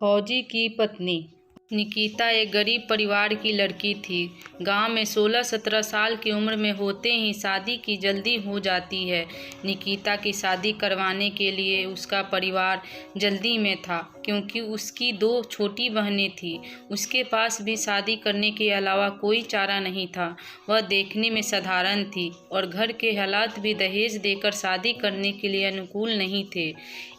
फौजी की पत्नी। निकिता एक गरीब परिवार की लड़की थी। गांव में 16-17 साल की उम्र में होते ही शादी की जल्दी हो जाती है। निकिता की शादी करवाने के लिए उसका परिवार जल्दी में था, क्योंकि उसकी 2 छोटी बहनें थीं। उसके पास भी शादी करने के अलावा कोई चारा नहीं था। वह देखने में साधारण थी और घर के हालात भी दहेज देकर शादी करने के लिए अनुकूल नहीं थे,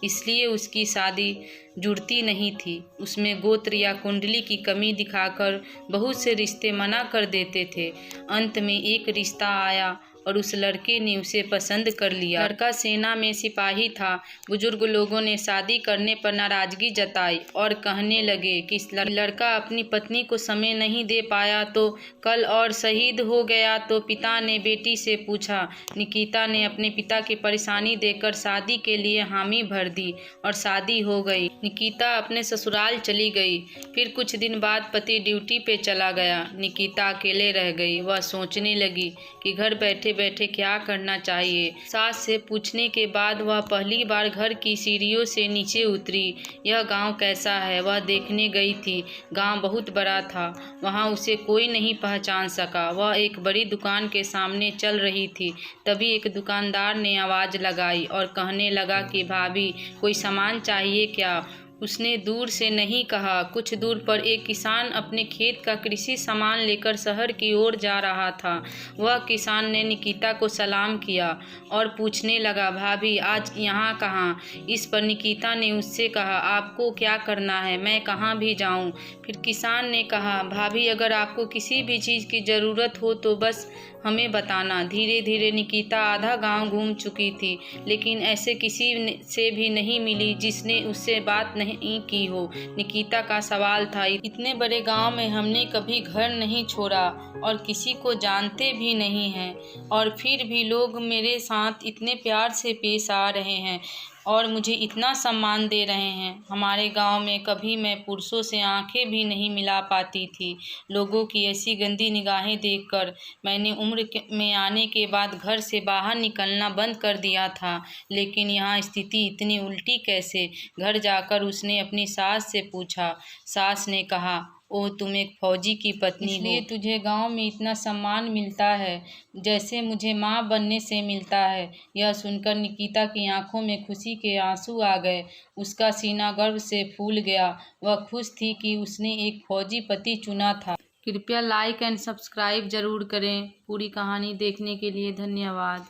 इसलिए उसकी शादी जुड़ती नहीं थी। उसमें गोत्र या कुंडली की कमी दिखाकर बहुत से रिश्ते मना कर देते थे। अंत में एक रिश्ता आया और उस लड़के ने उसे पसंद कर लिया। लड़का सेना में सिपाही था। बुजुर्ग लोगों ने शादी करने पर नाराजगी जताई और कहने लगे कि लड़का अपनी पत्नी को समय नहीं दे पाया तो कल और शहीद हो गया तो पिता ने बेटी से पूछा। निकिता ने अपने पिता की परेशानी देखकर शादी के लिए हामी भर दी और शादी हो गई। निकिता अपने ससुराल चली गई। फिर कुछ दिन बाद पति ड्यूटी पे चला गया। निकिता अकेले रह गई। वह सोचने लगी कि घर बैठे बैठे क्या करना चाहिए। सास से पूछने के बाद वह पहली बार घर की सीढ़ियों से नीचे उतरी। यह गांव कैसा है वह देखने गई थी। गांव बहुत बड़ा था। वहां उसे कोई नहीं पहचान सका। वह एक बड़ी दुकान के सामने चल रही थी, तभी एक दुकानदार ने आवाज़ लगाई और कहने लगा कि भाभी, कोई सामान चाहिए क्या? उसने दूर से नहीं कहा। कुछ दूर पर एक किसान अपने खेत का कृषि सामान लेकर शहर की ओर जा रहा था। वह किसान ने निकिता को सलाम किया और पूछने लगा, भाभी आज यहाँ कहाँ? इस पर निकिता ने उससे कहा, आपको क्या करना है, मैं कहाँ भी जाऊँ? फिर किसान ने कहा, भाभी अगर आपको किसी भी चीज़ की ज़रूरत हो तो बस हमें बताना। धीरे धीरे निकिता आधा गांव घूम चुकी थी, लेकिन ऐसे किसी से भी नहीं मिली जिसने उससे बात नहीं की हो। निकिता का सवाल था, इतने बड़े गांव में हमने कभी घर नहीं छोड़ा और किसी को जानते भी नहीं हैं, और फिर भी लोग मेरे साथ इतने प्यार से पेश आ रहे हैं और मुझे इतना सम्मान दे रहे हैं। हमारे गांव में कभी मैं पुरुषों से आंखें भी नहीं मिला पाती थी। लोगों की ऐसी गंदी निगाहें देखकर मैंने उम्र में आने के बाद घर से बाहर निकलना बंद कर दिया था। लेकिन यहाँ स्थिति इतनी उल्टी कैसे? घर जाकर उसने अपनी सास से पूछा। सास ने कहा, ओह तुम एक फौजी की पत्नी हो, इसलिए तुझे गांव में इतना सम्मान मिलता है जैसे मुझे माँ बनने से मिलता है। यह सुनकर निकिता की आंखों में खुशी के आंसू आ गए। उसका सीना गर्व से फूल गया। वह खुश थी कि उसने एक फौजी पति चुना था। कृपया लाइक एंड सब्सक्राइब जरूर करें। पूरी कहानी देखने के लिए धन्यवाद।